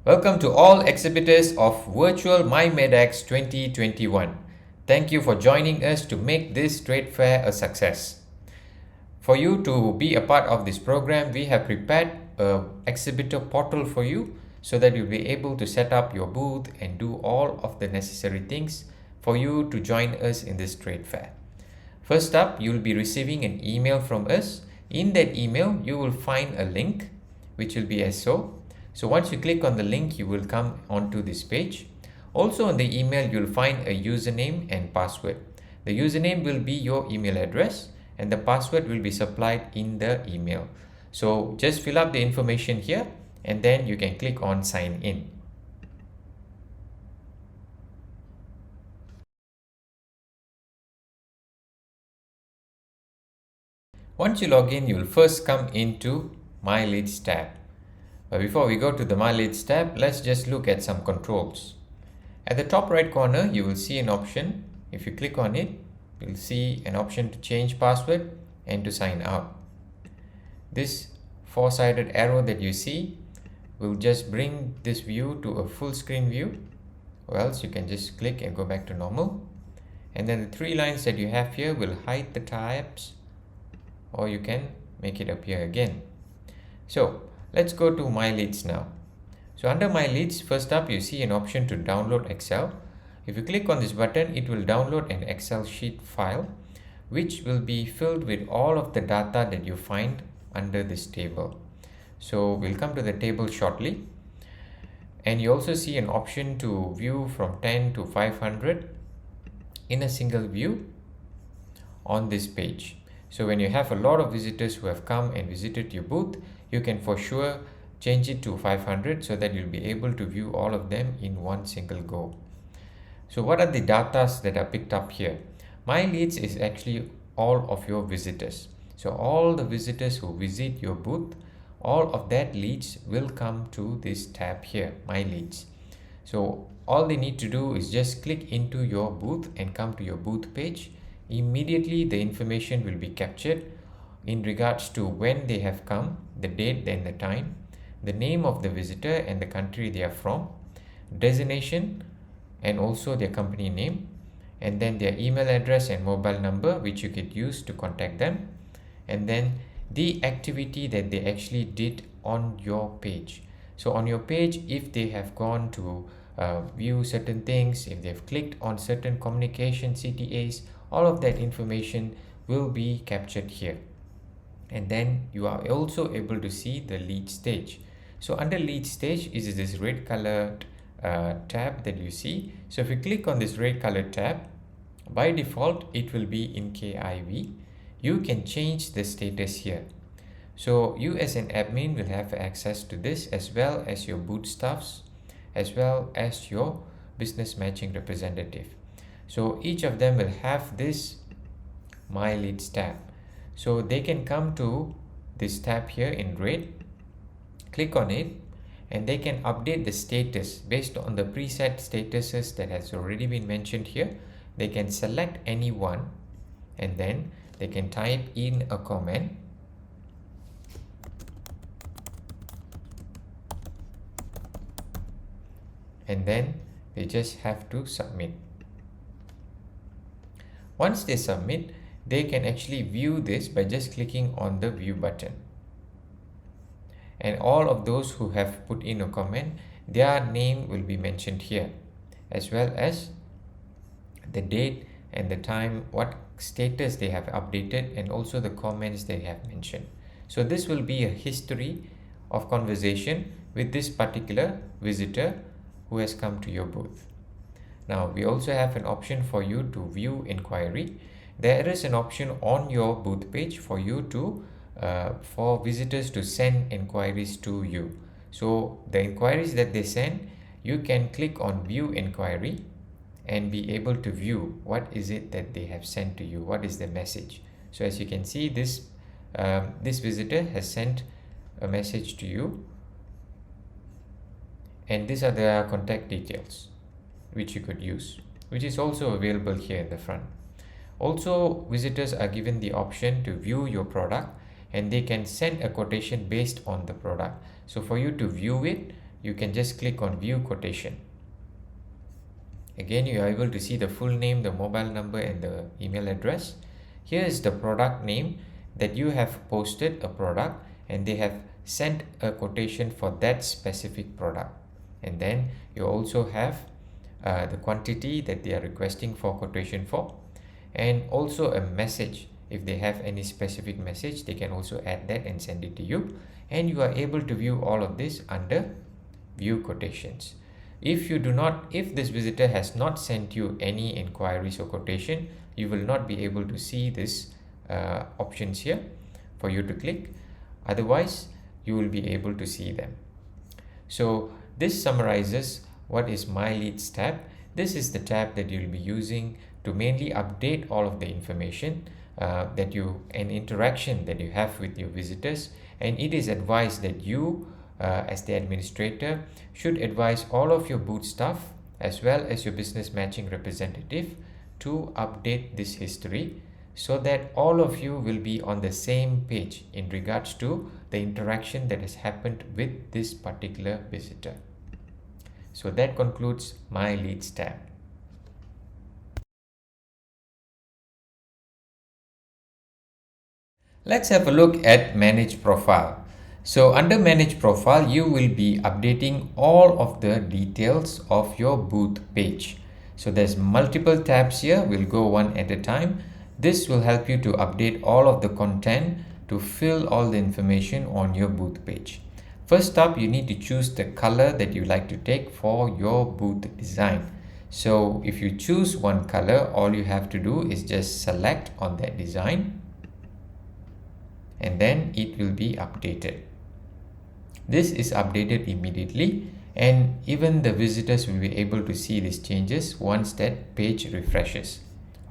Welcome to all exhibitors of Virtual MyMEDEX 2021. Thank you for joining us to make this trade fair a success. For you to be a part of this program, we have prepared a exhibitor portal for you so that you'll be able to set up your booth and do all of the necessary things for you to join us in this trade fair. First up, you'll be receiving an email from us. In that email, you will find a link which will be as so. So once you click on the link, you will come onto this page. Also on the email, you'll find a username and password. The username will be your email address and the password will be supplied in the email. So just fill up the information here and then you can click on sign in. Once you log in, you will first come into My Leads tab. But before we go to the My Leads tab, let's just look at some controls. At the top right corner, you will see an option. If you click on it, you'll see an option to change password and to sign out. This four-sided arrow that you see will just bring this view to a full screen view, or else you can just click and go back to normal. And then the three lines that you have here will hide the tabs, or you can make it appear again. So let's go to My Leads now. So under My Leads, first up you see an option to download Excel. If you click on this button, it will download an Excel sheet file which will be filled with all of the data that you find under this table. So we'll come to the table shortly. And you also see an option to view from 10 to 500 in a single view on this page. So when you have a lot of visitors who have come and visited your booth, you can for sure change it to 500 so that you'll be able to view all of them in one single go. So what are the data that are picked up here? My Leads is actually all of your visitors. So all the visitors who visit your booth, all of that leads will come to this tab here, My Leads. So all they need to do is just click into your booth and come to your booth page. Immediately the information will be captured in regards to when they have come, the date and the time, the name of the visitor and the country they are from, destination and also their company name, and then their email address and mobile number which you could use to contact them, and then the activity that they actually did on your page. So on your page, if they have gone to view certain things, if they've clicked on certain communication CTAs, all of that information will be captured here. And then you are also able to see the lead stage. So under lead stage is this red colored tab that you see. So if you click on this red colored tab, by default it will be in KIV. You can change the status here. So you as an admin will have access to this, as well as your booth staffs, as well as your business matching representative. So each of them will have this My Leads tab. So they can come to this tab here in red, click on it, and they can update the status based on the preset statuses that has already been mentioned here. They can select any one and then they can type in a comment. And then they just have to submit. Once they submit, they can actually view this by just clicking on the view button. And all of those who have put in a comment, their name will be mentioned here, as well as the date and the time, what status they have updated, and also the comments they have mentioned. So this will be a history of conversation with this particular visitor who has come to your booth. Now we also have an option for you to view inquiry. There is an option on your booth page for you to for visitors to send inquiries to you. So the inquiries that they send, you can click on view inquiry and be able to view what is it that they have sent to you, what is the message. So as you can see, this visitor has sent a message to you, and these are their contact details which you could use, which is also available here in the front. Also, visitors are given the option to view your product and they can send a quotation based on the product. So for you to view it, you can just click on view quotation. Again, you are able to see the full name, the mobile number and the email address. Here is the product name that you have posted a product and they have sent a quotation for that specific product. And then you also have the quantity that they are requesting for quotation for, and also a message. If they have any specific message, they can also add that and send it to you. And you are able to view all of this under view quotations. If this visitor has not sent you any inquiries or quotation, you will not be able to see this options here for you to click. Otherwise, you will be able to see them. So this summarizes what is My Leads tab. This is the tab that you'll be using to mainly update all of the information and interaction that you have with your visitors. And it is advised that you as the administrator should advise all of your booth staff as well as your business matching representative to update this history, so that all of you will be on the same page in regards to the interaction that has happened with this particular visitor. So that concludes My Leads tab. Let's have a look at Manage Profile. So under Manage Profile, you will be updating all of the details of your booth page. So there's multiple tabs here. We'll go one at a time. This will help you to update all of the content to fill all the information on your booth page. First up, you need to choose the color that you like to take for your booth design. So if you choose one color, all you have to do is just select on that design, and then it will be updated. This is updated immediately, and even the visitors will be able to see these changes once that page refreshes.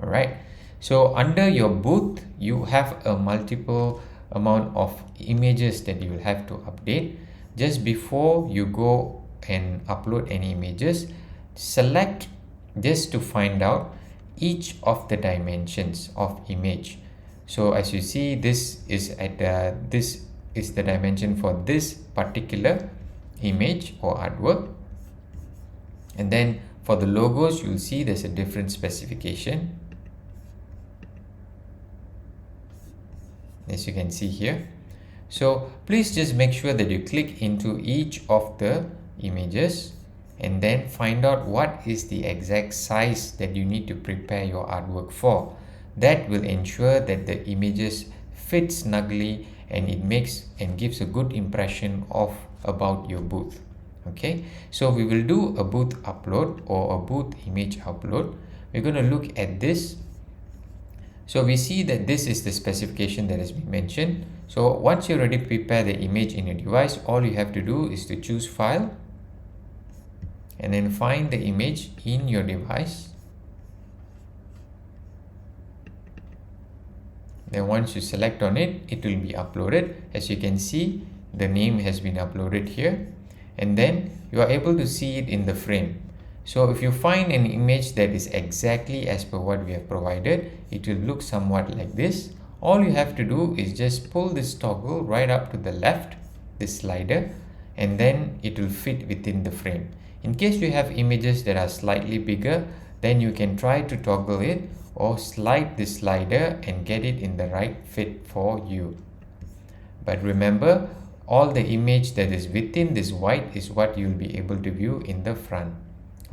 All right. So under your booth, you have a multiple amount of images that you will have to update. Just before you go and upload any images, select just to find out each of the dimensions of image. So as you see, this is the dimension for this particular image or artwork. And then for the logos, you'll see there's a different specification, as you can see here. So please just make sure that you click into each of the images and then find out what is the exact size that you need to prepare your artwork for. That will ensure that the images fit snugly and it makes and gives a good impression about your booth. Okay, so we will do a booth upload or a booth image upload. We're going to look at this. So we see that this is the specification that has been mentioned. So once you already prepare the image in your device, all you have to do is to choose File and then find the image in your device. Then once you select on it, it will be uploaded. As you can see, the name has been uploaded here, and then you are able to see it in the frame. So if you find an image that is exactly as per what we have provided, it will look somewhat like this. All you have to do is just pull this toggle right up to the left, this slider, and then it will fit within the frame. In case you have images that are slightly bigger, then you can try to toggle it or slide the slider and get it in the right fit for you. But remember, all the image that is within this white is what you'll be able to view in the front.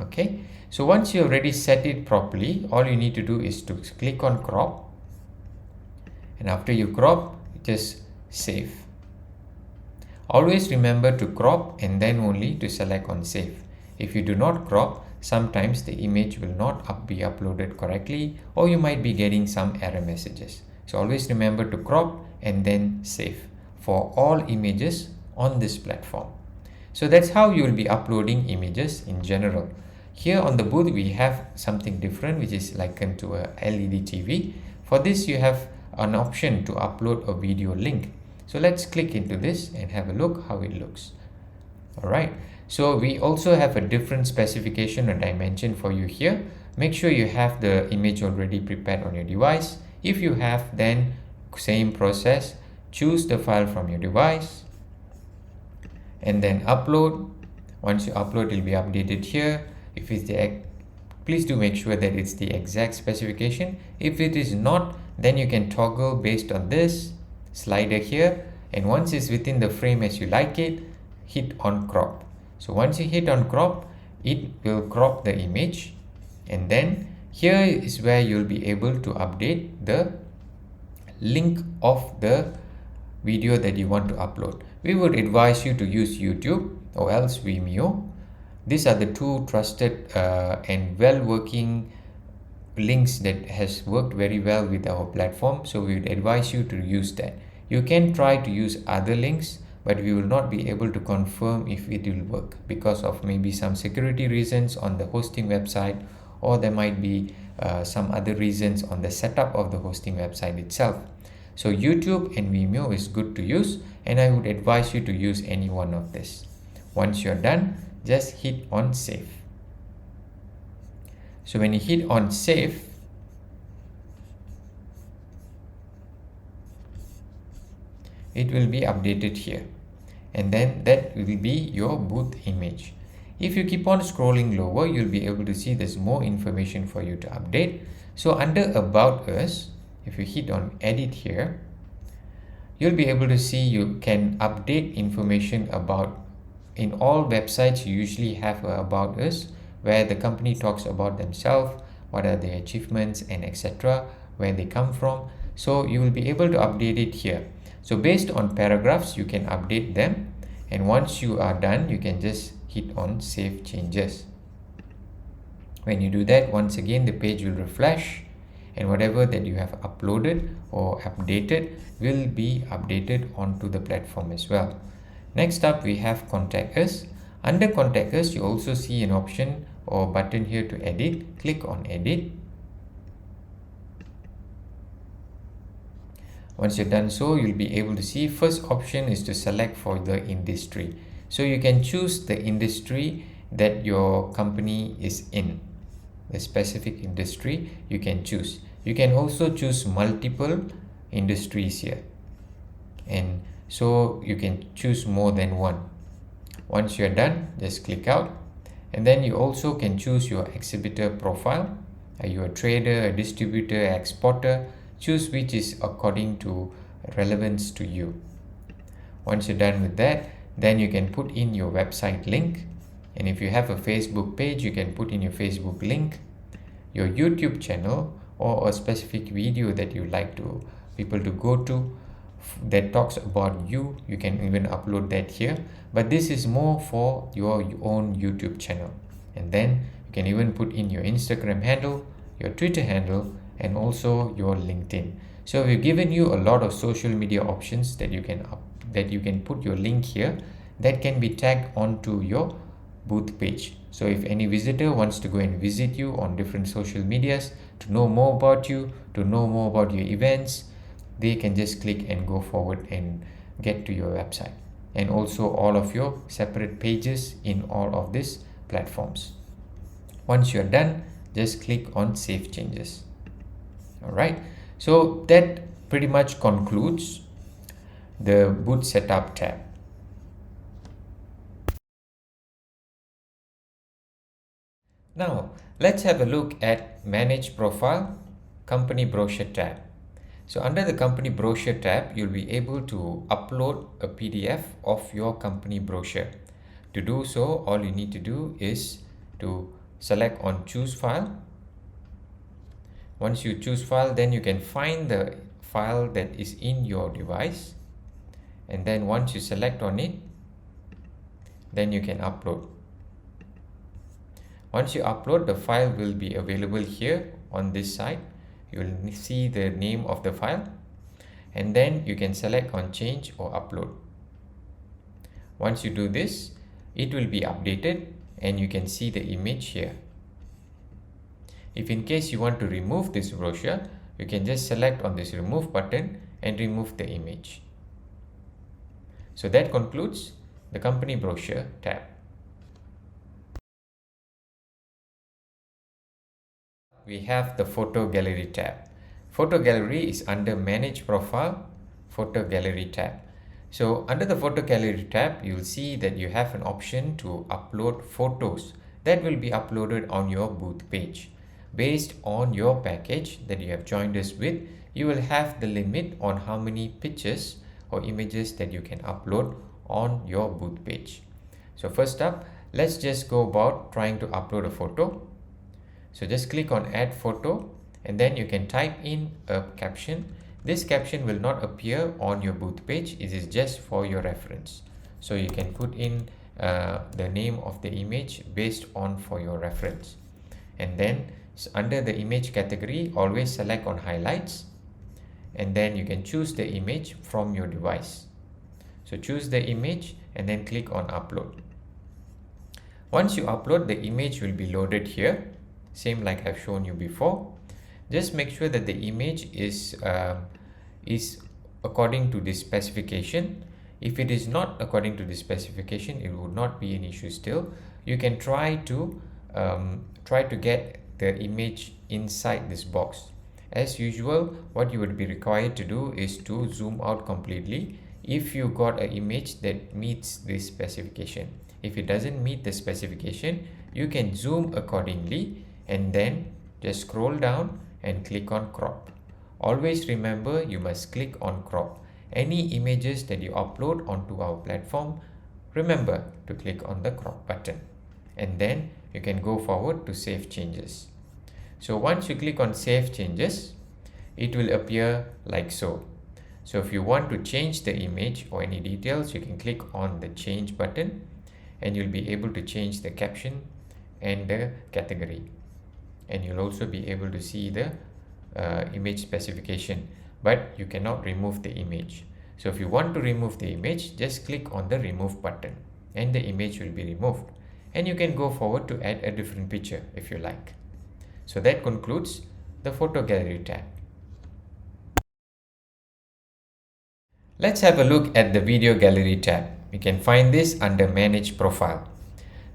Okay, so once you already set it properly, all you need to do is to click on crop, and after you crop, just save. Always remember to crop and then only to select on save. If you do not crop, sometimes the image will not be uploaded correctly, or you might be getting some error messages. So always remember to crop and then save for all images on this platform. So that's how you will be uploading images in general. Here on the booth, we have something different, which is likened to a LED TV. For this, you have an option to upload a video link. So let's click into this and have a look how it looks. All right. So we also have a different specification or dimension for you here. Make sure you have the image already prepared on your device. If you have, then same process. Choose the file from your device and then upload. Once you upload, it will be updated here. If it's the please do make sure that it's the exact specification. If it is not, then you can toggle based on this slider here, and once it's within the frame as you like it, hit on crop. So once you hit on crop, it will crop the image, and then here is where you'll be able to update the link of the video that you want to upload. We would advise you to use YouTube or else Vimeo. These are the two trusted and well working links that has worked very well with our platform, so we would advise you to use that. You can try to use other links, but we will not be able to confirm if it will work because of maybe some security reasons on the hosting website, or there might be some other reasons on the setup of the hosting website itself. So YouTube and Vimeo is good to use, and I would advise you to use any one of this. Once you're done, just hit on save. So when you hit on save, it will be updated here, and then that will be your booth image. If you keep on scrolling lower, you'll be able to see there's more information for you to update. So under About Us, if you hit on Edit here, you'll be able to see you can update information about. In all websites, you usually have a About Us, where the company talks about themselves, what are their achievements, and etc., where they come from. So you will be able to update it here. So based on paragraphs, you can update them, and once you are done, you can just hit on Save Changes. When you do that, once again the page will refresh, and whatever that you have uploaded or updated will be updated onto the platform as well. Next up, we have Contact Us. Under Contact Us, you also see an option or button here to edit. Click on Edit. Once you're done so, you'll be able to see first option is to select for the industry. So you can choose the industry that your company is in, the specific industry you can choose. You can also choose multiple industries here, and so you can choose more than one. Once you're done, just click out, and then you also can choose your exhibitor profile. Are you a trader, a distributor, exporter? Choose which is according to relevance to you. Once you're done with that, then you can put in your website link, and if you have a Facebook page, you can put in your Facebook link, your YouTube channel, or a specific video that you like to people to go to that talks about you. You can even upload that here, but this is more for your own YouTube channel. And then you can even put in your Instagram handle, your Twitter handle, and also your LinkedIn. So we've given you a lot of social media options that you can put your link here that can be tagged onto your booth page. So if any visitor wants to go and visit you on different social medias to know more about you, to know more about your events, they can just click and go forward and get to your website, and also all of your separate pages in all of these platforms. Once you're done, just click on Save Changes. All right, so that pretty much concludes the booth setup tab. Now let's have a look at Manage Profile, Company Brochure tab. So under the Company Brochure tab, you'll be able to upload a PDF of your company brochure. To do so, all you need to do is to select on Choose File. Once you choose File, then you can find the file that is in your device, and then once you select on it, then you can upload. Once you upload, the file will be available here on this side. You will see the name of the file, and then you can select on Change or Upload. Once you do this, it will be updated and you can see the image here. If in case you want to remove this brochure, you can just select on this Remove button and remove the image. So that concludes the Company Brochure tab. We have the Photo Gallery tab. Photo Gallery is under Manage Profile, Photo Gallery tab. So under the photo gallery tab, you will see that you have an option to upload photos that will be uploaded on your booth page. Based on your package that you have joined us with, you will have the limit on how many pictures or images that you can upload on your booth page. So first up, let's just go about trying to upload a photo. So just click on add photo and then you can type in a caption. This caption will not appear on your booth page. It is just for your reference. So you can put in the name of the image based on for your reference. And then under the image category, always select on highlights. And then you can choose the image from your device. So choose the image and then click on upload. Once you upload, the image will be loaded here. Same like I've shown you before. Just make sure that the image is according to this specification. If it is not according to this specification, it would not be an issue still. You can try to get the image inside this box. As usual, what you would be required to do is to zoom out completely if you got an image that meets this specification. If it doesn't meet the specification, you can zoom accordingly and then just scroll down and click on crop. Always remember, you must click on crop. Any images that you upload onto our platform, remember to click on the crop button. And then you can go forward to save changes. So once you click on save changes, it will appear like so. So if you want to change the image or any details, you can click on the change button and you'll be able to change the caption and the category. And you'll also be able to see the image specification, but you cannot remove the image. So if you want to remove the image, just click on the remove button and the image will be removed. And you can go forward to add a different picture if you like. So that concludes the photo gallery tab. Let's have a look at the video gallery tab. You can find this under manage profile.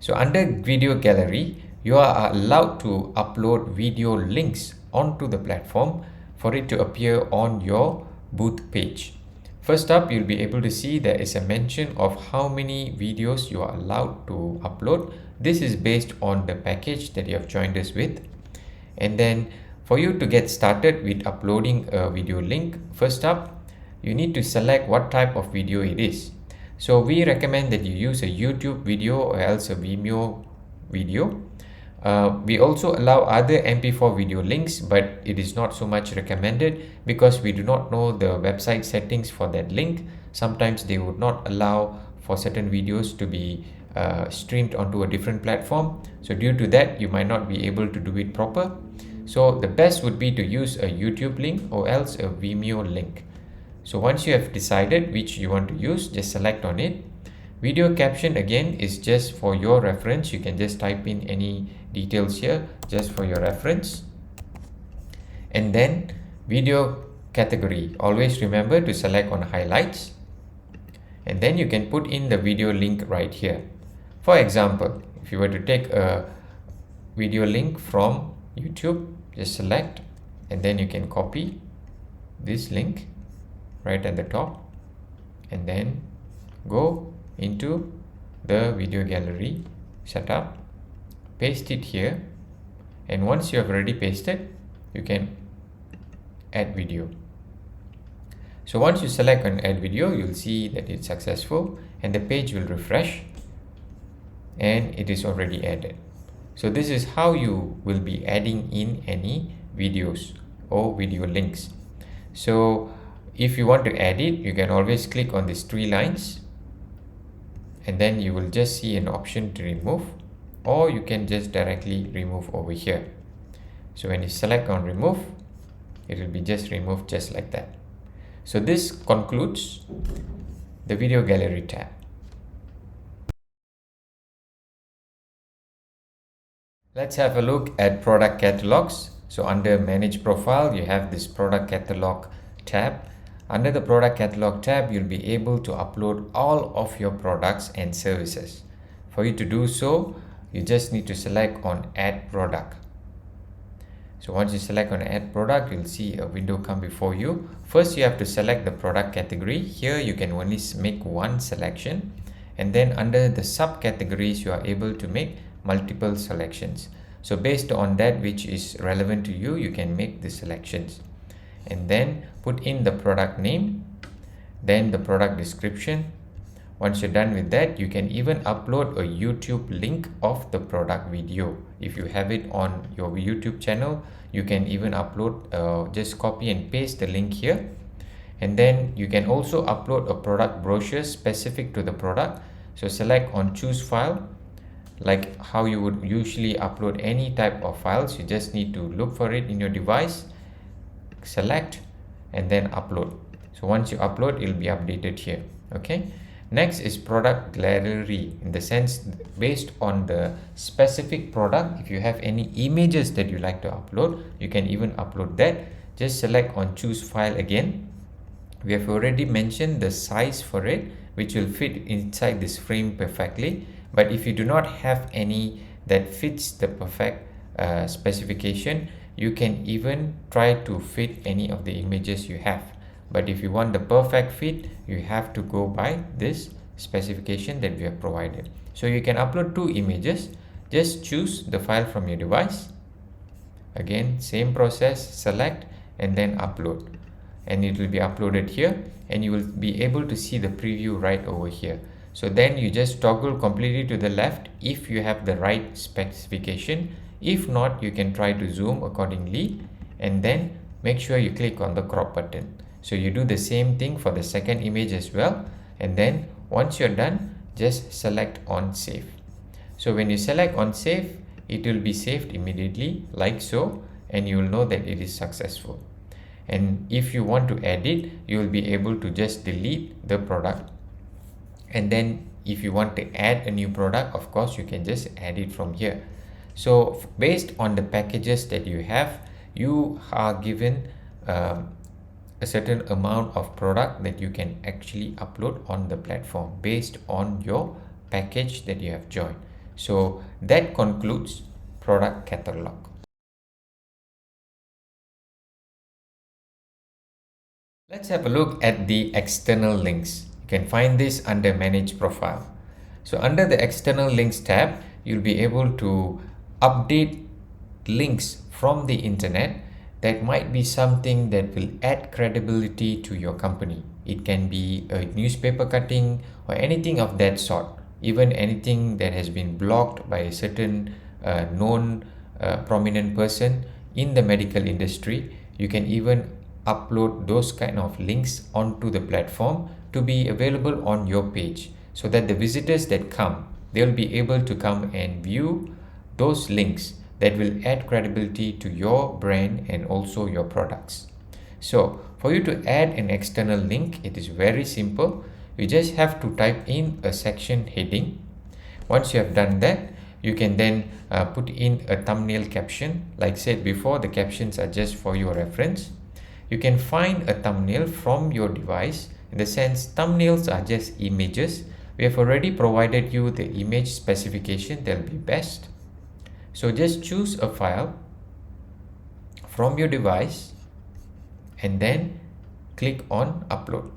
So under video gallery, you are allowed to upload video links onto the platform for it to appear on your booth page. First up, you'll be able to see there is a mention of how many videos you are allowed to upload. This is based on the package that you have joined us with. And then for you to get started with uploading a video link, first up, you need to select what type of video it is. So we recommend that you use a YouTube video or else a Vimeo video. We also allow other MP4 video links, but it is not so much recommended because we do not know the website settings for that link. Sometimes they would not allow for certain videos to be streamed onto a different platform. So due to that, you might not be able to do it proper. So the best would be to use a YouTube link or else a Vimeo link. So once you have decided which you want to use, just select on it. Video caption again is just for your reference. You can just type in any details here just for your reference. And then video category, always remember to select on highlights. And then you can put in the video link right here. For example, if you were to take a video link from YouTube, just select and then you can copy this link right at the top and then go into the video gallery setup, paste it here, and once you have already pasted, you can add video. So once you select on add video, you'll see that it's successful and the page will refresh and it is already added. So this is how you will be adding in any videos or video links. So if you want to add it, you can always click on these three lines and then you will just see an option to remove, or you can just directly remove over here. So when you select on remove, it will be just removed just like that. So this concludes the video gallery tab. Let's have a look at product catalogs. So under manage profile, you have this product catalog tab. Under the product catalog tab, you'll be able to upload all of your products and services. For you to do so, you just need to select on add product. So once you select on add product, you'll see a window come before you. First, you have to select the product category. Here you can only make one selection, and then under the subcategories you are able to make multiple selections. So based on that which is relevant to you, you can make the selections, and then put in the product name, then the product description. Once you're done with that, you can even upload a YouTube link of the product video. If you have it on your YouTube channel, you can even upload, just copy and paste the link here. And then you can also upload a product brochure specific to the product. So select on choose file, like how you would usually upload any type of files. You just need to look for it in your device, select, and then upload. So once you upload, it will be updated here. Okay. Next is product gallery, in the sense based on the specific product. If you have any images that you like to upload, you can even upload that. Just select on choose file again. We have already mentioned the size for it, which will fit inside this frame perfectly. But if you do not have any that fits the perfect specification, you can even try to fit any of the images you have. But if you want the perfect fit, you have to go by this specification that we have provided. So you can upload 2 images. Just choose the file from your device. Again, same process, select and then upload. And it will be uploaded here, and you will be able to see the preview right over here. So then you just toggle completely to the left if you have the right specification. If not, you can try to zoom accordingly, and then make sure you click on the crop button. So you do the same thing for the second image as well, and then once you're done, just select on save. So when you select on save, it will be saved immediately like so, and you will know that it is successful. And if you want to edit, you will be able to just delete the product, and then if you want to add a new product, of course you can just add it from here. So based on the packages that you have, you are given a certain amount of product that you can actually upload on the platform based on your package that you have joined. So that concludes product catalog. Let's have a look at the external links. You can find this under manage profile. So under the external links tab, you'll be able to update links from the internet. That might be something that will add credibility to your company. It can be a newspaper cutting or anything of that sort, even anything that has been blocked by a certain known prominent person in the medical industry. You can even upload those kind of links onto the platform to be available on your page, so that the visitors that come, they'll be able to come and view those links that will add credibility to your brand and also your products. So for you to add an external link, it is very simple. You just have to type in a section heading. Once you have done that, you can then put in a thumbnail caption. Like said before, the captions are just for your reference. You can find a thumbnail from your device. In the sense, thumbnails are just images. We have already provided you the image specification that will be best. So just choose a file from your device and then click on upload.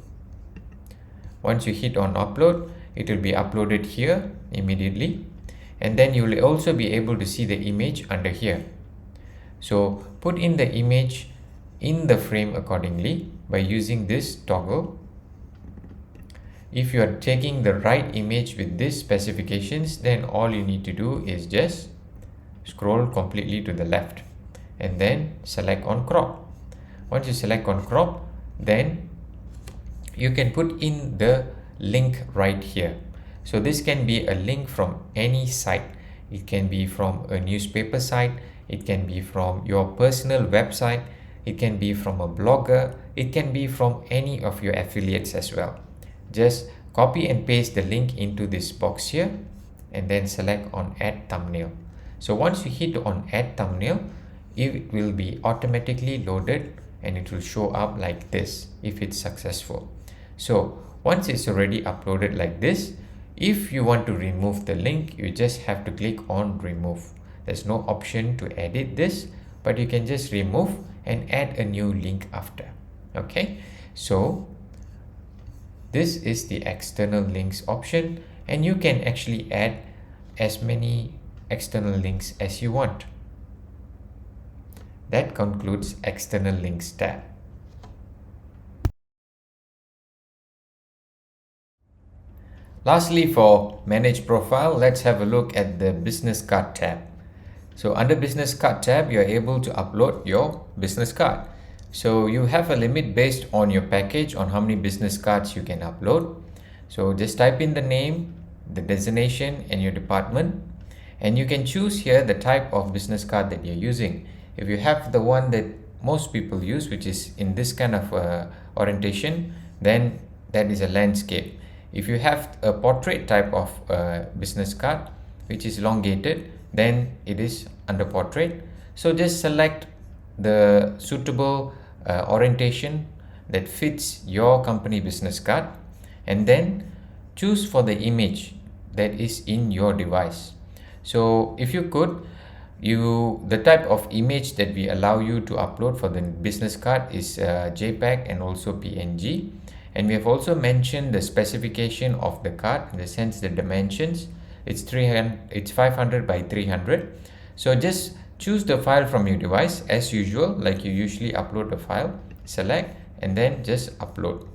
Once you hit on upload, it will be uploaded here immediately, and then you will also be able to see the image under here. So put in the image in the frame accordingly by using this toggle. If you are taking the right image with these specifications, then all you need to do is just scroll completely to the left and then select on crop. Once you select on crop, then you can put in the link right here. So this can be a link from any site. It can be from a newspaper site, it can be from your personal website, it can be from a blogger, it can be from any of your affiliates as well. Just copy and paste the link into this box here and then select on add thumbnail. So once you hit on add thumbnail, it will be automatically loaded and it will show up like this if it's successful. So once it's already uploaded like this, if you want to remove the link, you just have to click on remove. There's no option to edit this, but you can just remove and add a new link after. Okay, so this is the external links option, and you can actually add as many external links as you want. That concludes external links tab. Lastly, for manage profile, let's have a look at the business card tab. So under business card tab, you're able to upload your business card. So you have a limit based on your package on how many business cards you can upload. So just type in the name, the designation, and your department, and you can choose here the type of business card that you're using. If you have the one that most people use, which is in this kind of orientation, then that is a landscape. If you have a portrait type of business card, which is elongated, then it is under portrait. So just select the suitable orientation that fits your company business card, and then choose for the image that is in your device. So if you could, the type of image that we allow you to upload for the business card is JPEG and also PNG. And we have also mentioned the specification of the card, in the sense the dimensions. It's 500 by 300. So just choose the file from your device as usual, like you usually upload a file. Select and then just upload.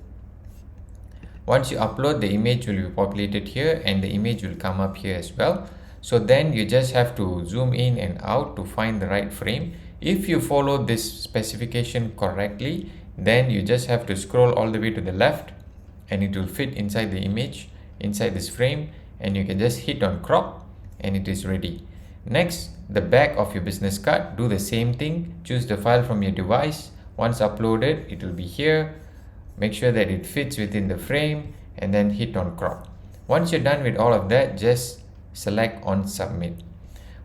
Once you upload, the image will be populated here and the image will come up here as well. So then you just have to zoom in and out to find the right frame. If you follow this specification correctly, then you just have to scroll all the way to the left and it will fit inside the image, inside this frame, and you can just hit on crop and it is ready. Next, the back of your business card, do the same thing. Choose the file from your device. Once uploaded, it will be here. Make sure that it fits within the frame and then hit on crop. Once you're done with all of that, just select on submit.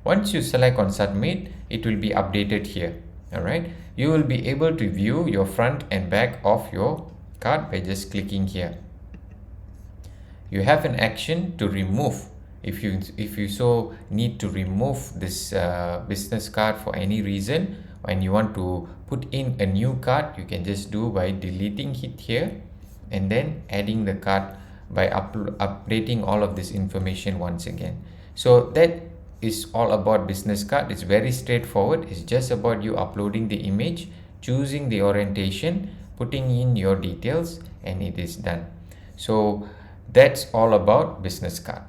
Once you select on submit, it will be updated here. All right, you will be able to view your front and back of your card by just clicking here. You have an action to remove. If you so need to remove this business card for any reason, and you want to put in a new card, you can just do by deleting it here and then adding the card by updating all of this information once again. So that is all about business card. It's very straightforward. It's just about you uploading the image, choosing the orientation, putting in your details, and it is done. So that's all about business card.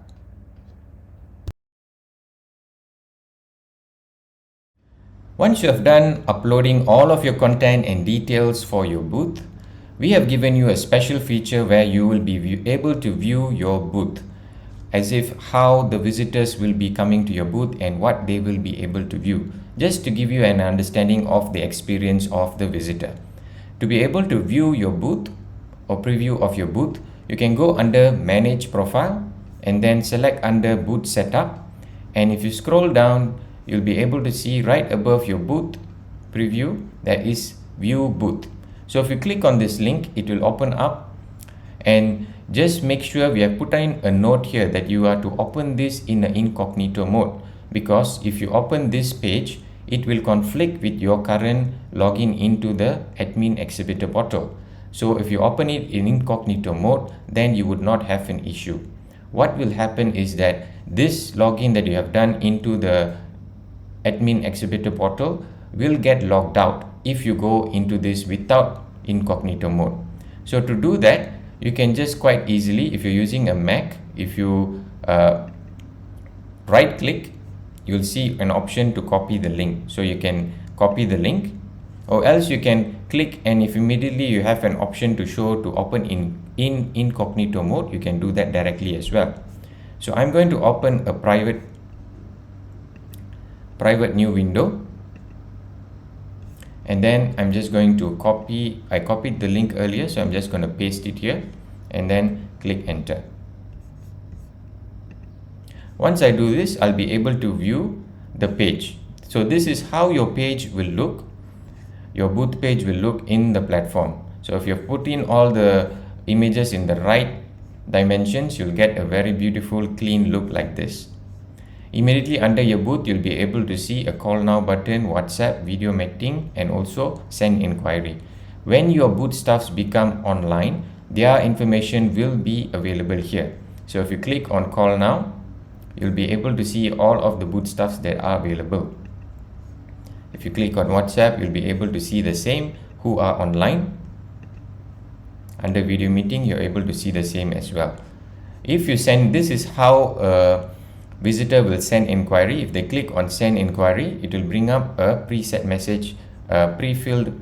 Once you have done uploading all of your content and details for your booth, we have given you a special feature where you will be able to view your booth, as if how the visitors will be coming to your booth and what they will be able to view, just to give you an understanding of the experience of the visitor. To be able to view your booth or preview of your booth, you can go under Manage Profile and then select under Booth Setup, and if you scroll down, you'll be able to see right above your booth preview that is View Booth. So if you click on this link, it will open up, and just make sure we have put in a note here that you are to open this in the incognito mode, because if you open this page, it will conflict with your current login into the admin exhibitor portal. So if you open it in incognito mode, then you would not have an issue. What will happen is that this login that you have done into the admin exhibitor portal will get logged out if you go into this without incognito mode. So to do that, you can just quite easily, if you're using a Mac, if you right click, you'll see an option to copy the link. So you can copy the link, or else you can click, and if immediately you have an option to show to open in incognito mode, you can do that directly as well. So I'm going to open a private new window, and then I'm just going to copy. I copied the link earlier, so I'm just going to paste it here and then click enter. Once I do this, I'll be able to view the page. So this is how your page will look. Your booth page will look in the platform. So if you put in all the images in the right dimensions, you'll get a very beautiful clean look like this. Immediately under your booth, you'll be able to see a call now button, WhatsApp, video meeting, and also send inquiry. When your booth staffs become online, their information will be available here. So if you click on call now, you'll be able to see all of the booth staffs that are available. If you click on WhatsApp, you'll be able to see the same who are online. Under video meeting, you're able to see the same as well. If you send, this is how a visitor will send inquiry. If they click on send inquiry, it will bring up a preset message, pre-filled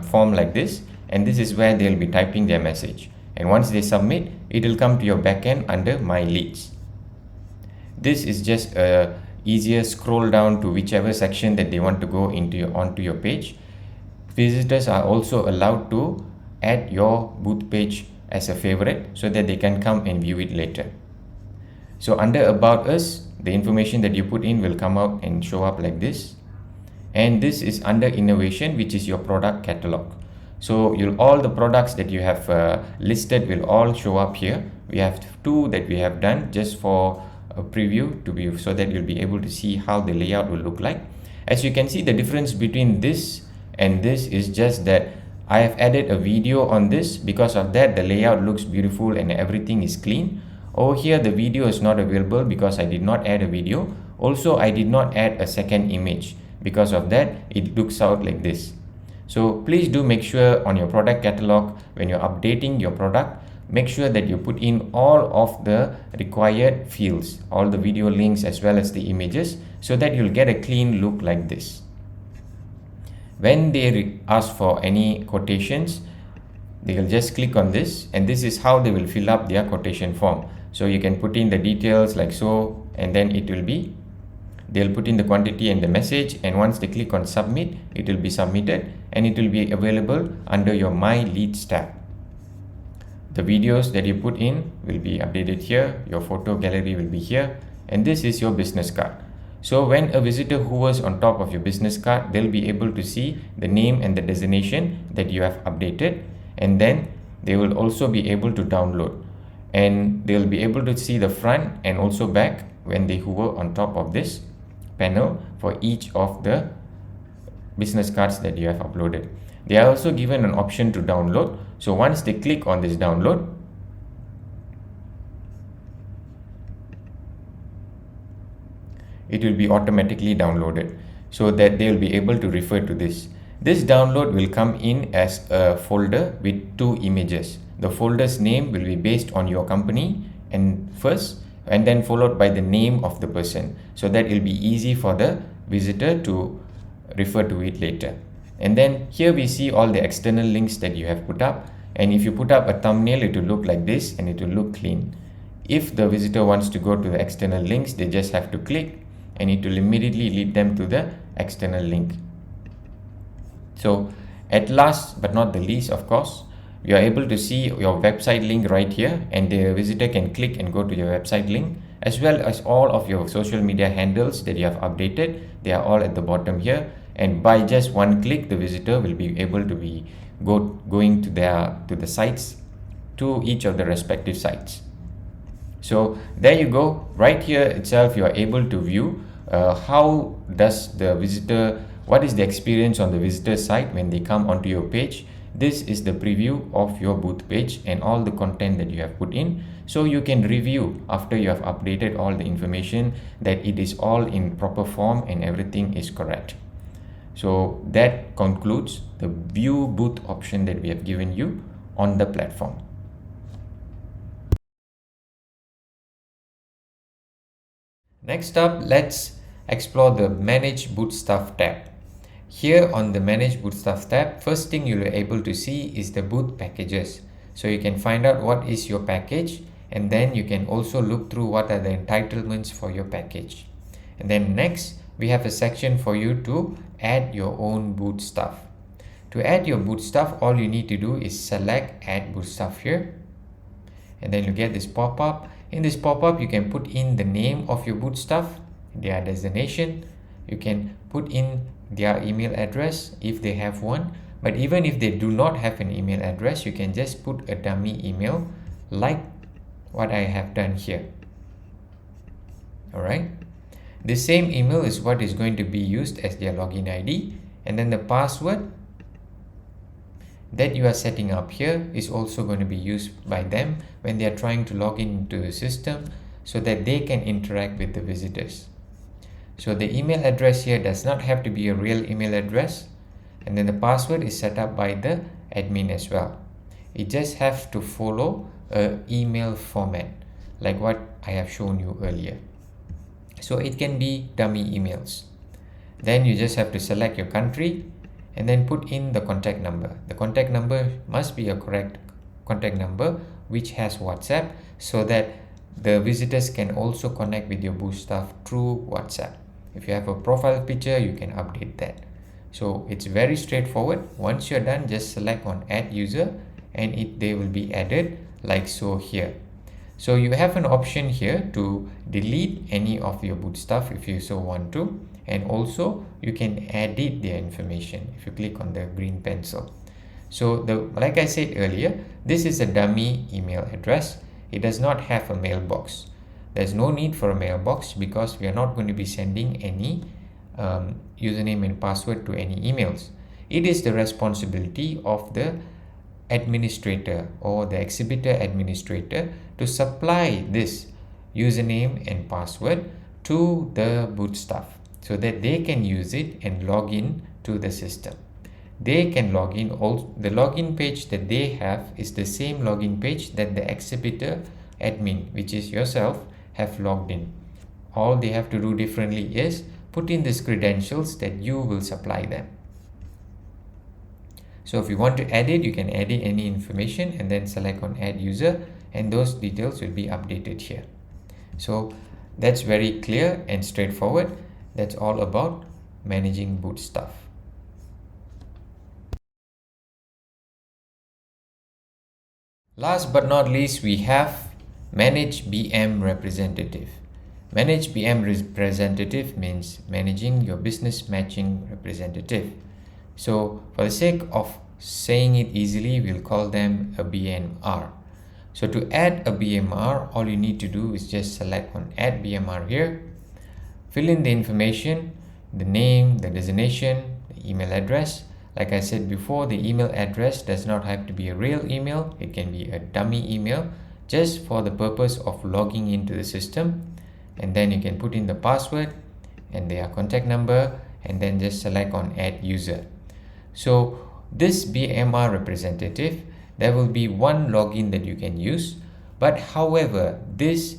form like this, and this is where they'll be typing their message. And once they submit, it will come to your backend under My Leads. This is just a easier scroll down to whichever section that they want to go onto your page. Visitors are also allowed to add your booth page as a favorite so that they can come and view it later. So under About Us, the information that you put in will come out and show up like this. And this is under Innovation, which is your product catalog. So all the products that you have listed will all show up here. We have 2 that we have done just for a preview so that you'll be able to see how the layout will look like. As you can see, the difference between this and this is just that I have added a video on this. Because of that, the layout looks beautiful and everything is clean. Over here, the video is not available because I did not add a video. Also, I did not add a second image. Because of that, it looks out like this. So please do make sure on your product catalog, when you're updating your product, make sure that you put in all of the required fields, all the video links as well as the images, so that you'll get a clean look like this. When they ask for any quotations, they will just click on this, and this is how they will fill up their quotation form. So you can put in the details like so, and then they'll put in the quantity and the message, and once they click on submit, it will be submitted and it will be available under your My Leads tab. The videos that you put in will be updated here, your photo gallery will be here, and this is your business card. So when a visitor hovers on top of your business card, they'll be able to see the name and the designation that you have updated, and then they will also be able to download, and they'll be able to see the front and also back when they hover on top of this panel for each of the business cards that you have uploaded. They are also given an option to download. So once they click on this download, it will be automatically downloaded so that they will be able to refer to this. This download will come in as a folder with 2 images. The folder's name will be based on your company and then followed by the name of the person, so that it will be easy for the visitor to refer to it later. And then here we see all the external links that you have put up, and if you put up a thumbnail, it will look like this and it will look clean. If the visitor wants to go to the external links, they just have to click and it will immediately lead them to the external link. So at last but not the least, of course, you are able to see your website link right here, and the visitor can click and go to your website link, as well as all of your social media handles that you have updated. They are all at the bottom here, and by just one click, the visitor will be able to be going to the sites, to each of the respective sites. So there you go. Right here itself, you are able to view how does the visitor, what is the experience on the visitor site when they come onto your page. This is the preview of your booth page and all the content that you have put in, so you can review after you have updated all the information that it is all in proper form and everything is correct. So that concludes the view booth option that we have given you on the platform. Next up, let's explore the Manage Booth Stuff tab. Here on the Manage Booth Stuff tab, first thing you'll be able to see is the booth packages. So you can find out what is your package, and then you can also look through what are the entitlements for your package. And then next, we have a section for you to add your own booth stuff. To add your booth stuff, all you need to do is select Add Booth Stuff here, and then you get this pop-up. In this pop-up, you can put in the name of your booth stuff, their destination. You can put in their email address if they have one, but even if they do not have an email address, you can just put a dummy email like what I have done here. Alright, The same email is what is going to be used as their login ID, and then the password that you are setting up here is also going to be used by them when they are trying to log into the system so that they can interact with the visitors. So the email address here does not have to be a real email address, and then the password is set up by the admin as well. It just has to follow an email format like what I have shown you earlier. So it can be dummy emails. Then you just have to select your country and then put in the contact number. The contact number must be a correct contact number which has WhatsApp, so that the visitors can also connect with your booth staff through WhatsApp. If you have a profile picture, you can update that. So it's very straightforward. Once you're done, just select on add user and they will be added like so here. So you have an option here to delete any of your booth staff if you so want to, and also you can edit their information if you click on the green pencil. So like I said earlier, this is a dummy email address. It does not have a mailbox. There's no need for a mailbox because we are not going to be sending any username and password to any emails. It is the responsibility of the administrator or the exhibitor administrator to supply this username and password to the booth staff so that they can use it and log in to the system. They can log in. Also, the login page that they have is the same login page that the exhibitor admin, which is yourself, have logged in. All they have to do differently is put in these credentials that you will supply them. So if you want to edit, you can edit any information and then select on add user, and those details will be updated here. So that's very clear and straightforward. That's all about managing booth staff. Last but not least, we have Manage BM Representative. Manage BM Representative means managing your business matching representative. So for the sake of saying it easily, we'll call them a BMR. So to add a BMR, all you need to do is just select on add BMR here, fill in the information, the name, the designation, the email address. Like I said before, the email address does not have to be a real email. It can be a dummy email just for the purpose of logging into the system. And then you can put in the password and their contact number, and then just select on add user. So this BMR representative, there will be one login that you can use, but however, this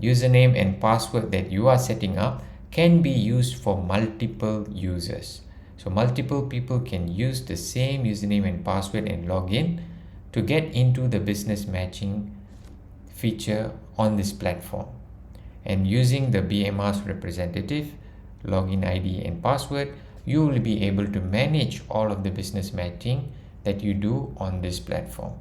username and password that you are setting up can be used for multiple users. So multiple people can use the same username and password and log in to get into the business matching feature on this platform. And using the BMR's representative, login ID and password, you will be able to manage all of the business matching that you do on this platform.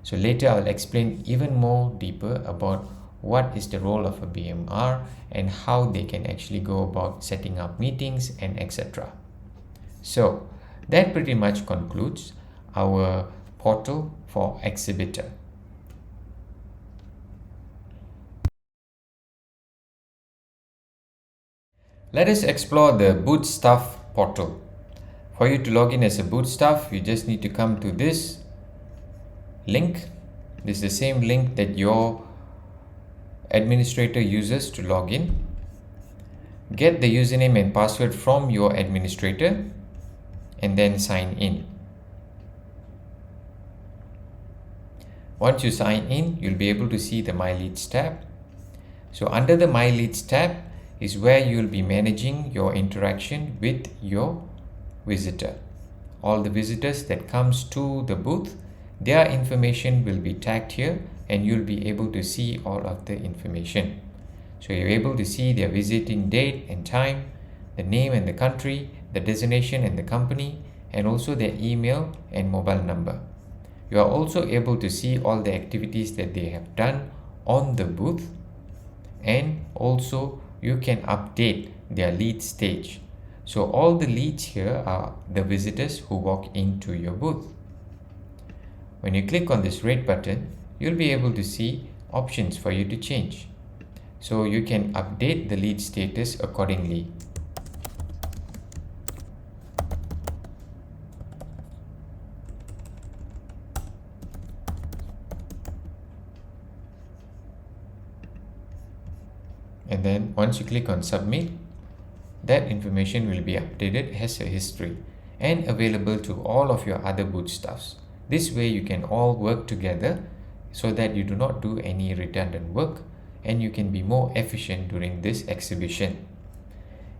So later I'll explain even more deeper about what is the role of a BMR and how they can actually go about setting up meetings and etc. So that pretty much concludes our portal for Exhibitor. Let us explore the booth staff portal. For you to log in as a booth staff, you just need to come to this link. This is the same link that your administrator uses to log in. Get the username and password from your administrator and then sign in. Once you sign in, you'll be able to see the My Leads tab. So under the My Leads tab is where you'll be managing your interaction with your visitor. All the visitors that comes to the booth, their information will be tagged here and you'll be able to see all of the information. So you're able to see their visiting date and time, the name and the country, the destination and the company, and also their email and mobile number. You are also able to see all the activities that they have done on the booth, and also you can update their lead stage. So all the leads here are the visitors who walk into your booth. When you click on this red button, you'll be able to see options for you to change. so you can update the lead status accordingly. And then once you click on submit, that information will be updated as a history and available to all of your other booth staffs. This way you can all work together so that you do not do any redundant work and you can be more efficient during this exhibition.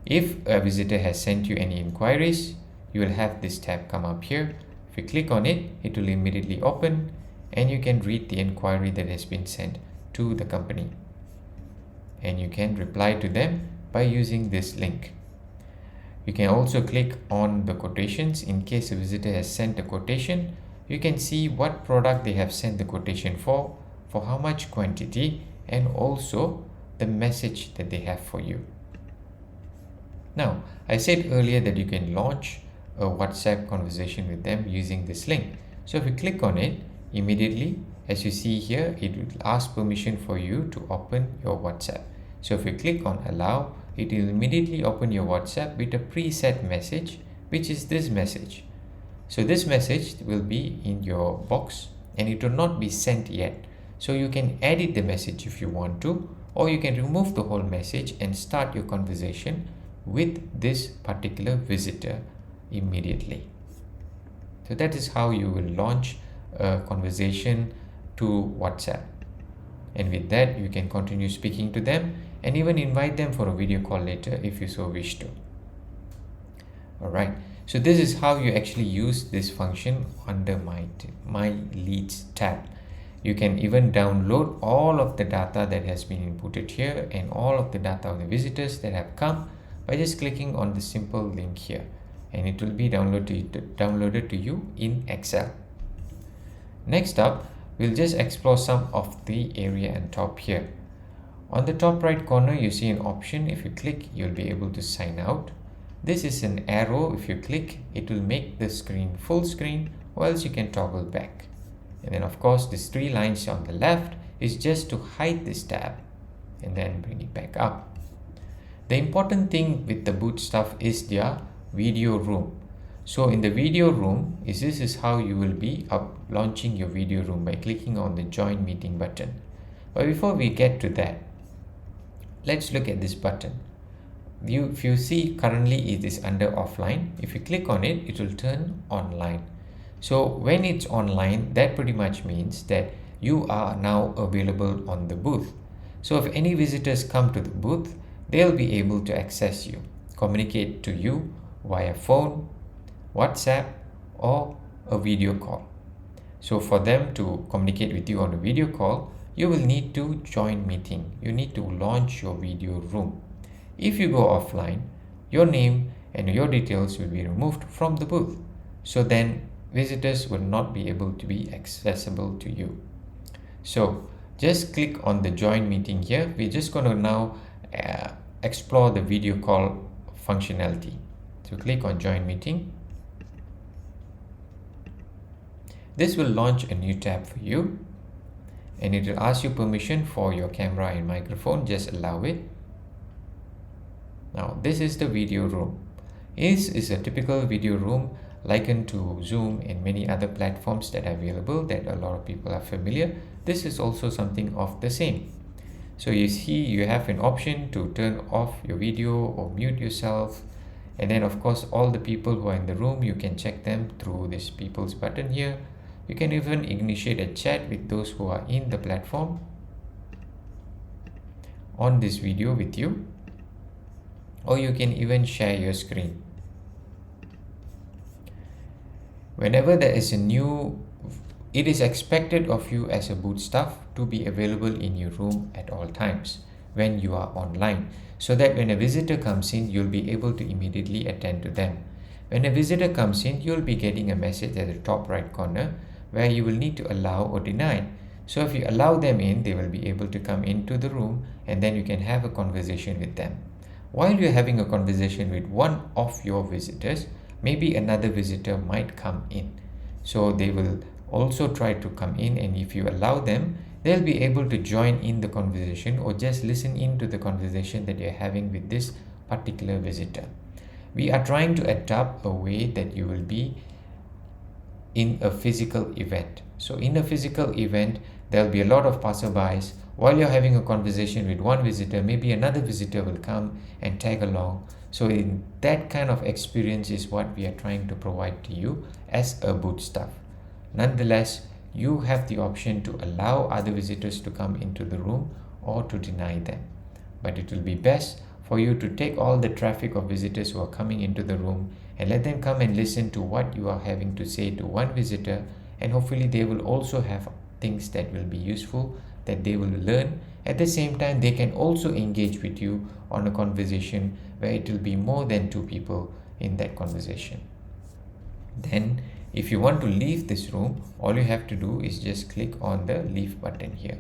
If a visitor has sent you any inquiries, you will have this tab come up here. If you click on it, it will immediately open and you can read the inquiry that has been sent to the company. And you can reply to them by using this link. You can also click on the quotations. In case a visitor has sent a quotation, you can see what product they have sent the quotation for how much quantity, and also the message that they have for you. Now, I said earlier that you can launch a WhatsApp conversation with them using this link. So if you click on it, immediately, as you see here, it will ask permission for you to open your WhatsApp. So if you click on allow, it will immediately open your WhatsApp with a preset message, which is this message. So this message will be in your box and it will not be sent yet. So you can edit the message if you want to, or you can remove the whole message and start your conversation with this particular visitor immediately. So that is how you will launch a conversation to WhatsApp. And with that, you can continue speaking to them and even invite them for a video call later if you so wish to. Alright, so this is how you actually use this function under My Leads tab. You can even download all of the data that has been inputted here and all of the data of the visitors that have come by just clicking on the simple link here, and it will be downloaded to you in Excel. Next up, we'll just explore some of the area and top here. On the top right corner, you see an option. If you click, you'll be able to sign out. This is an arrow. If you click, it will make the screen full screen, or else you can toggle back. And then of course, these three lines on the left is just to hide this tab and then bring it back up. The important thing with the booth stuff is their video room. So in the video room, this is how you will be launching your video room by clicking on the join meeting button. But before we get to that, let's look at this button. If you see currently it is under offline, if you click on it, it will turn online. So when it's online, that pretty much means that you are now available on the booth. So if any visitors come to the booth, they'll be able to access you, communicate to you via phone, WhatsApp, or a video call. So for them to communicate with you on a video call, you will need to join meeting. You need to launch your video room. If you go offline, your name and your details will be removed from the booth. So then visitors will not be able to be accessible to you. So just click on the join meeting here. We're just going to now explore the video call functionality. So click on join meeting. This will launch a new tab for you, and it will ask you permission for your camera and microphone. Just allow it. Now this is the video room. This is a typical video room likened to Zoom and many other platforms that are available that a lot of people are familiar. This is also something of the same. So you see you have an option to turn off your video or mute yourself, and then of course all the people who are in the room, you can check them through this people's button here. You can even initiate a chat with those who are in the platform on this video with you, or you can even share your screen. Whenever there is a new, it is expected of you as a booth staff to be available in your room at all times when you are online, so that when a visitor comes in, you'll be able to immediately attend to them. When a visitor comes in, you'll be getting a message at the top right corner where you will need to allow or deny. So if you allow them in, they will be able to come into the room, and then you can have a conversation with them. While you're having a conversation with one of your visitors, maybe another visitor might come in. So they will also try to come in, and if you allow them, they'll be able to join in the conversation or just listen into the conversation that you're having with this particular visitor. We are trying to adapt a way that you will be in a physical event. So in a physical event, there'll be a lot of passerbys. While you're having a conversation with one visitor, maybe another visitor will come and tag along. So in that kind of experience is what we are trying to provide to you as a booth staff. Nonetheless, you have the option to allow other visitors to come into the room or to deny them. But it will be best for you to take all the traffic of visitors who are coming into the room and let them come and listen to what you are having to say to one visitor, and hopefully they will also have things that will be useful that they will learn. At the same time, they can also engage with you on a conversation where it will be more than two people in that conversation. Then if you want to leave this room, all you have to do is just click on the leave button here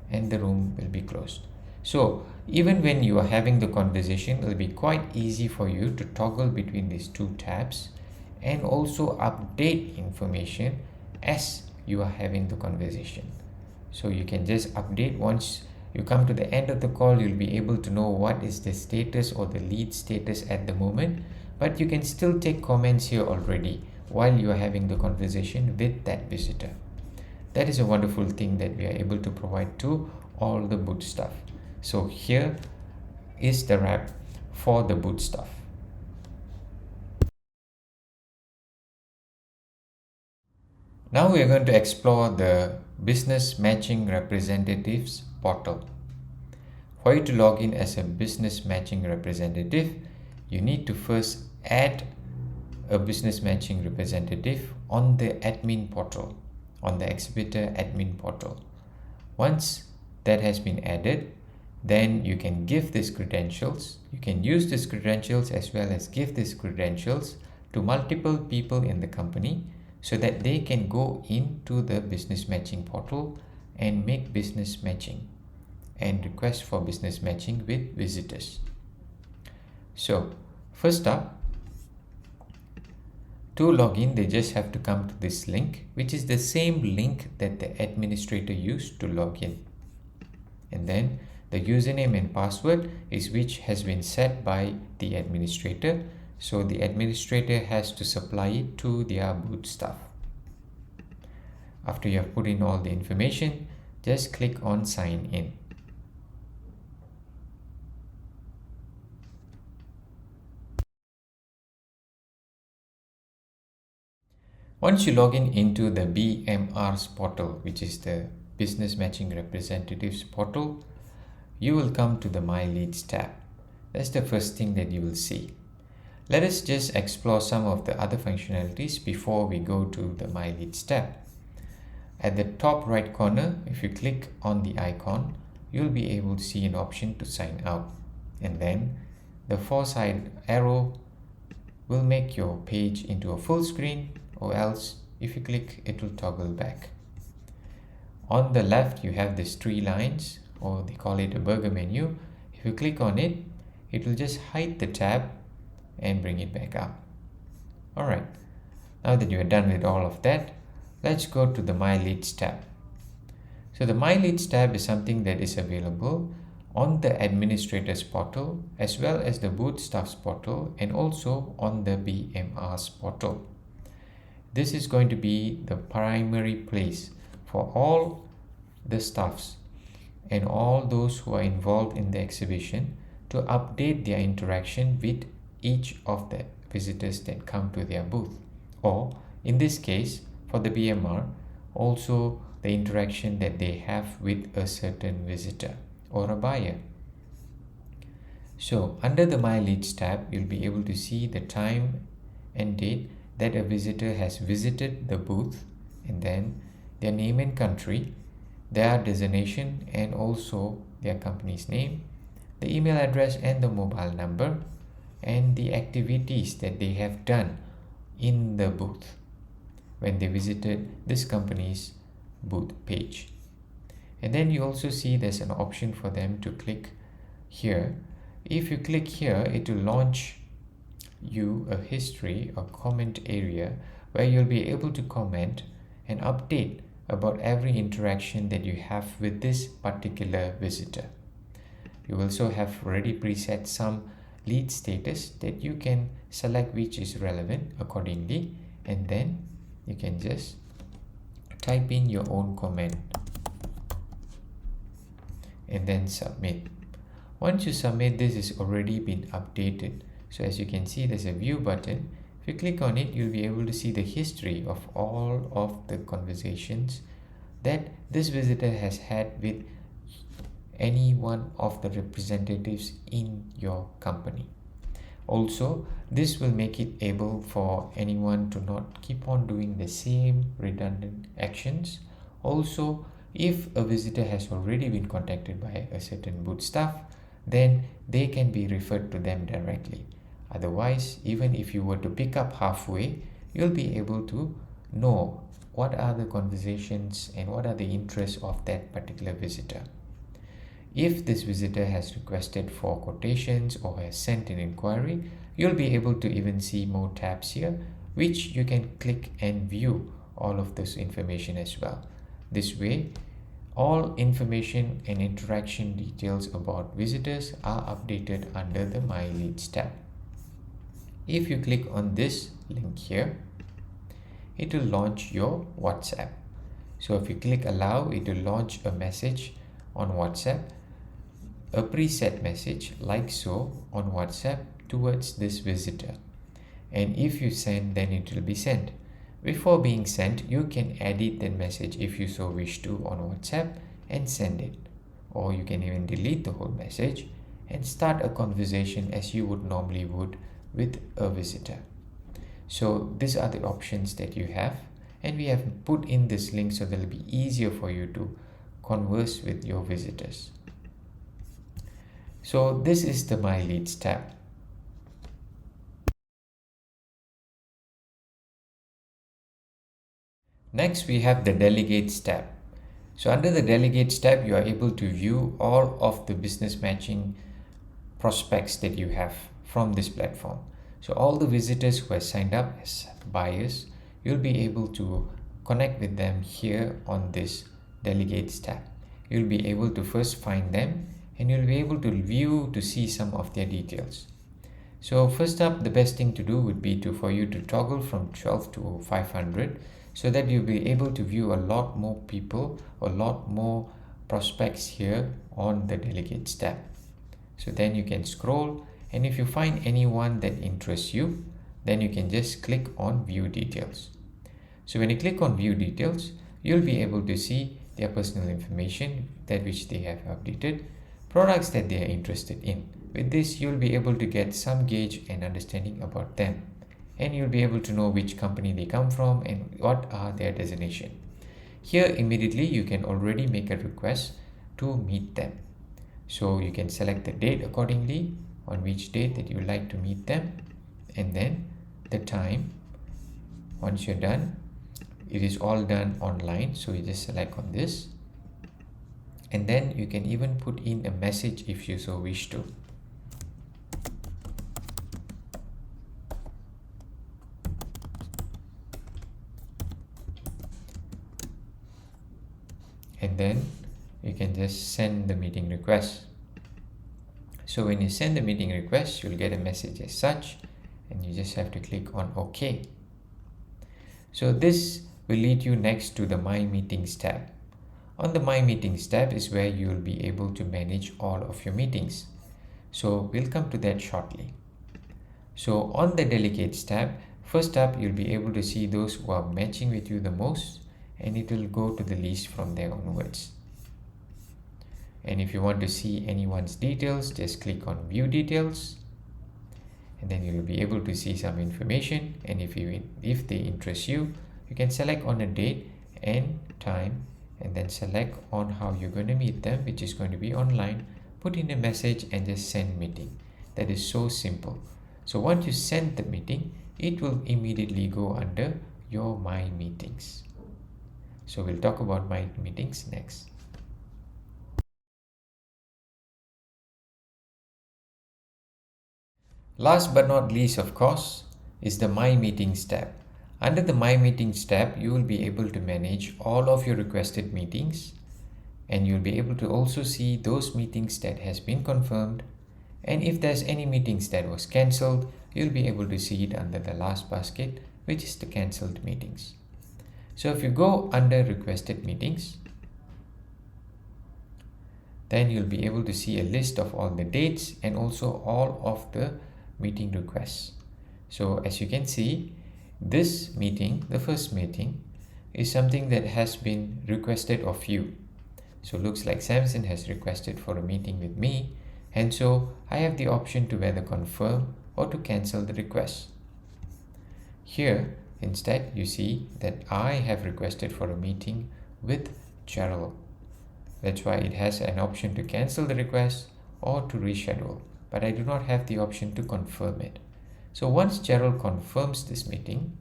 and the room will be closed. So even when you are having the conversation, it will be quite easy for you to toggle between these two tabs and also update information as you are having the conversation. So you can just update once you come to the end of the call. You'll be able to know what is the status or the lead status at the moment, but you can still take comments here already while you are having the conversation with that visitor. That is a wonderful thing that we are able to provide to all the booth staff. So here is the wrap for the booth staff. Now we are going to explore the Business Matching Representatives portal. For you to log in as a Business Matching Representative, you need to first add a Business Matching Representative on the admin portal, on the Exhibitor admin portal. Once that has been added, then you can give these credentials. You can use these credentials as well as give these credentials to multiple people in the company so that they can go into the business matching portal and make business matching and request for business matching with visitors. So first up, to log in, they just have to come to this link, which is the same link that the administrator used to log in. And then the username and password is which has been set by the administrator. So the administrator has to supply it to their booth staff. After you have put in all the information, just click on Sign In. Once you log in into the BMR's portal, which is the Business Matching Representatives portal, you will come to the My Leads tab. That's the first thing that you will see. Let us just explore some of the other functionalities before we go to the My Leads tab. At the top right corner, if you click on the icon, you'll be able to see an option to sign out. And then the four-side arrow will make your page into a full screen, or else if you click, it will toggle back. On the left, you have these three lines, or they call it a burger menu. If you click on it, it will just hide the tab and bring it back up. Alright, now that you are done with all of that, let's go to the My Leads tab. So the My Leads tab is something that is available on the administrator's portal as well as the booth staff's portal and also on the BMR's portal. This is going to be the primary place for all the staffs and all those who are involved in the exhibition to update their interaction with each of the visitors that come to their booth, or in this case for the BMR, also the interaction that they have with a certain visitor or a buyer. So under the My Leads tab, you'll be able to see the time and date that a visitor has visited the booth, and then their name and country, their destination, and also their company's name, the email address and the mobile number, and the activities that they have done in the booth when they visited this company's booth page. And then you also see there's an option for them to click here. If you click here, it will launch you a history or comment area where you'll be able to comment and update about every interaction that you have with this particular visitor. You also have already preset some lead status that you can select which is relevant accordingly, and then you can just type in your own comment and then submit. Once you submit, this is already been updated. So as you can see, there's a view button. If you click on it, you'll be able to see the history of all of the conversations that this visitor has had with any one of the representatives in your company. Also, this will make it able for anyone to not keep on doing the same redundant actions. Also, if a visitor has already been contacted by a certain booth staff, then they can be referred to them directly. Otherwise, even if you were to pick up halfway, you'll be able to know what are the conversations and what are the interests of that particular visitor. If this visitor has requested for quotations or has sent an inquiry, you'll be able to even see more tabs here, which you can click and view all of this information as well. This way, all information and interaction details about visitors are updated under the My Leads tab. If you click on this link here, it will launch your WhatsApp. So if you click allow, it will launch a message on WhatsApp, a preset message like so on WhatsApp towards this visitor. And if you send, then it will be sent. Before being sent, you can edit that message if you so wish to on WhatsApp and send it. Or you can even delete the whole message and start a conversation as you would normally would with a visitor. So these are the options that you have, and we have put in this link so that it will be easier for you to converse with your visitors. So this is the My Leads tab. Next, we have the Delegates tab. So under the Delegates tab, you are able to view all of the business matching prospects that you have from this platform. So all the visitors who have signed up as buyers, you'll be able to connect with them here on this Delegates tab. You'll be able to first find them, and you'll be able to view to see some of their details. So first up, the best thing to do would be for you to toggle from 12 to 500 so that you'll be able to view a lot more people, a lot more prospects here on the Delegates tab. So then you can scroll, and if you find anyone that interests you, then you can just click on view details. So when you click on view details, you'll be able to see their personal information, that which they have updated, products that they are interested in. With this, you'll be able to get some gauge and understanding about them, and you'll be able to know which company they come from and what are their destination. Here immediately you can already make a request to meet them. So you can select the date accordingly, on which date that you would like to meet them, and then the time. Once you're done, it is all done online, so you just select on this, and then you can even put in a message if you so wish to. And then you can just send the meeting request. So when you send the meeting request, you'll get a message as such, and you just have to click on OK. So this will lead you next to the My Meetings tab. On the My Meetings tab is where you will be able to manage all of your meetings. So we'll come to that shortly. So on the Delegates tab, first up you'll be able to see those who are matching with you the most, and it will go to the list from there onwards. And if you want to see anyone's details, just click on view details, and then you'll be able to see some information. And if they interest you, you can select on a date and time, and then select on how you're going to meet them, which is going to be online. Put in a message and just send meeting. That is so simple. So once you send the meeting, it will immediately go under your My Meetings. So we'll talk about My Meetings next. Last but not least, of course, is the My Meetings tab. Under the My Meetings tab, you will be able to manage all of your requested meetings, and you'll be able to also see those meetings that has been confirmed, and if there's any meetings that was cancelled, you'll be able to see it under the last basket, which is the cancelled meetings. So if you go under requested meetings, then you'll be able to see a list of all the dates and also all of the meeting requests. So as you can see, this meeting, the first meeting, is something that has been requested of you. So looks like Samson has requested for a meeting with me, and so I have the option to whether confirm or to cancel the request. Here, instead, you see that I have requested for a meeting with Gerald. That's why it has an option to cancel the request or to reschedule, but I do not have the option to confirm it. So once Gerald confirms this meeting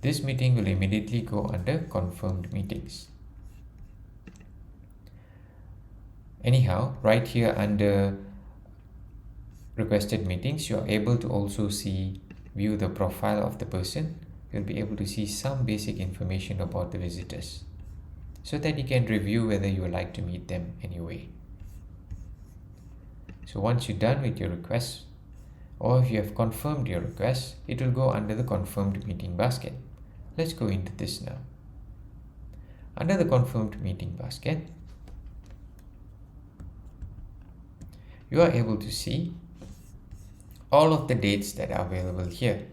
will immediately go under confirmed meetings. Anyhow, right here under requested meetings, you are able to also view the profile of the person. You'll be able to see some basic information about the visitors, so that you can review whether you would like to meet them anyway. So once you're done with your request, or if you have confirmed your request, it will go under the confirmed meeting basket. Let's go into this now. Under the confirmed meeting basket, you are able to see all of the dates that are available here.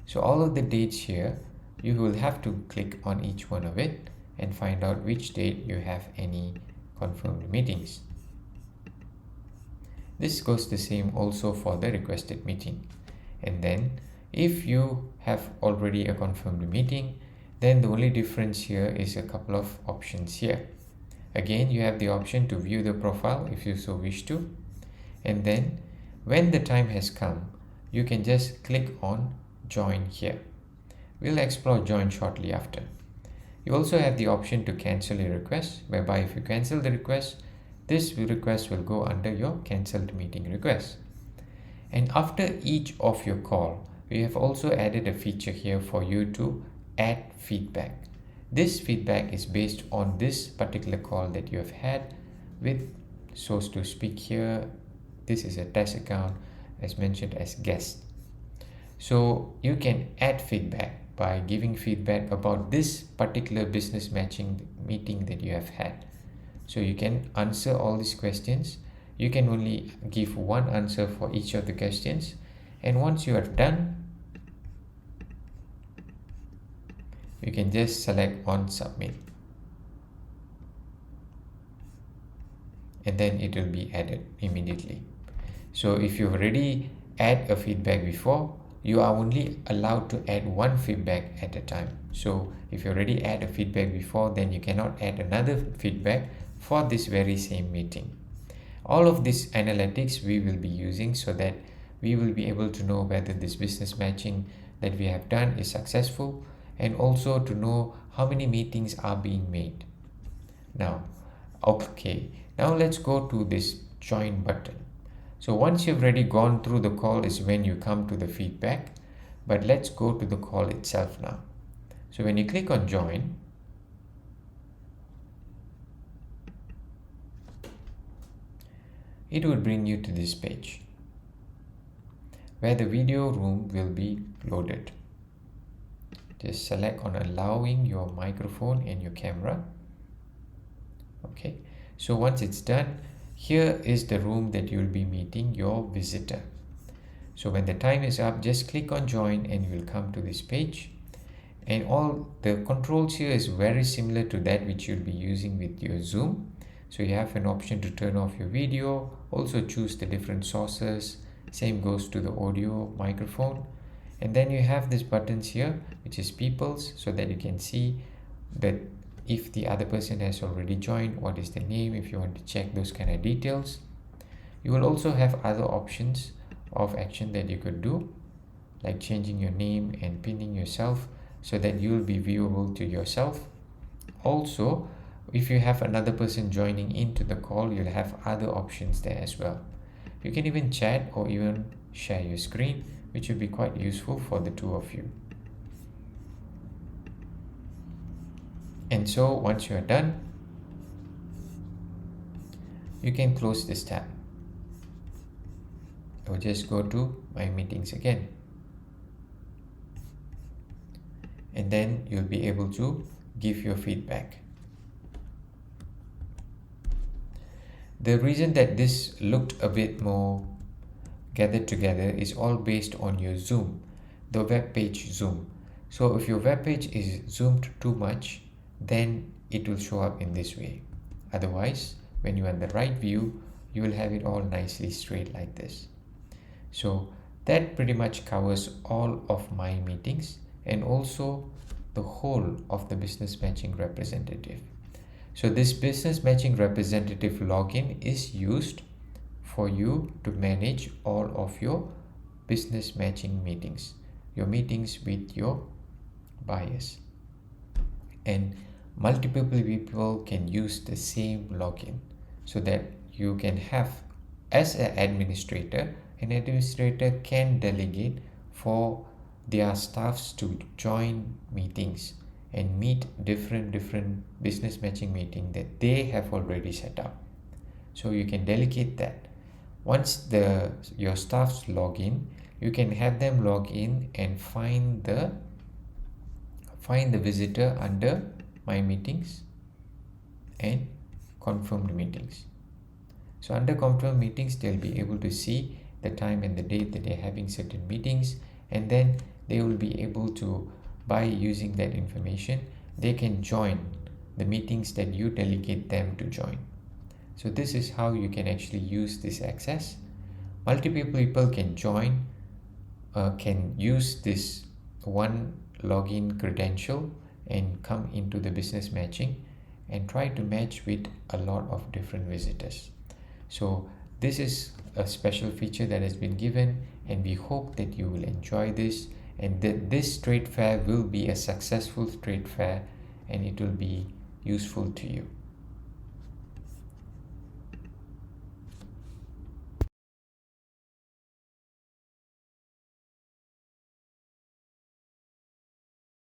So all of the dates here, you will have to click on each one of it and find out which date you have any confirmed meetings. This goes the same also for the requested meeting. And then if you have already a confirmed meeting, then the only difference here is a couple of options here. Again, you have the option to view the profile if you so wish to. And then when the time has come, you can just click on join here. We'll explore join shortly after. You also have the option to cancel a request, whereby if you cancel the request, this request will go under your cancelled meeting request. And after each of your call, we have also added a feature here for you to add feedback. This feedback is based on this particular call that you have had with, so to speak here, this is a test account as mentioned as guest. So you can add feedback by giving feedback about this particular business matching meeting that you have had. So you can answer all these questions. You can only give one answer for each of the questions, and once you are done, you can just select on submit, and then it will be added immediately. So if you've already add a feedback before, you are only allowed to add one feedback at a time. So if you already add a feedback before, then you cannot add another feedback for this very same meeting. All of this analytics we will be using so that we will be able to know whether this business matching that we have done is successful, and also to know how many meetings are being made. Now let's go to this join button. So once you've already gone through the call is when you come to the feedback, but let's go to the call itself now. So when you click on join, it will bring you to this page where the video room will be loaded. Just select on allowing your microphone and your camera. Okay, so once it's done, here is the room that you'll be meeting your visitor. So when the time is up, just click on join and you will come to this page. And all the controls here is very similar to that which you'll be using with your Zoom. So you have an option to turn off your video, also choose the different sources. Same goes to the audio, microphone. And then you have these buttons here, which is people's, so that you can see that if the other person has already joined, what is the name, if you want to check those kind of details. You will also have other options of action that you could do, like changing your name and pinning yourself so that you will be viewable to yourself. Also, if you have another person joining into the call, you'll have other options there as well. You can even chat or even share your screen which will be quite useful for the two of you. And so once you are done, you can close this tab. Or just go to My Meetings again. And then you'll be able to give your feedback. The reason that this looked a bit more gathered together is all based on your zoom, the web page zoom. So if your web page is zoomed too much, then it will show up in this way. Otherwise, when you're in the right view, you will have it all nicely straight like this. So that pretty much covers all of my meetings and also the whole of the business matching representative. So this business matching representative login is used for you to manage all of your business matching meetings, your meetings with your buyers. And multiple people can use the same login so that you can have, as an administrator can delegate for their staffs to join meetings and meet different business matching meeting that they have already set up. So you can delegate that. Once your staffs log in, you can have them log in and find the visitor under My Meetings and Confirmed Meetings. So under Confirmed Meetings, they'll be able to see the time and the date that they're having certain meetings, and then they will be able to, by using that information, they can join the meetings that you delegate them to join. So this is how you can actually use this access. Multiple people can join, can use this one login credential and come into the business matching and try to match with a lot of different visitors. So this is a special feature that has been given, and we hope that you will enjoy this and that this trade fair will be a successful trade fair and it will be useful to you.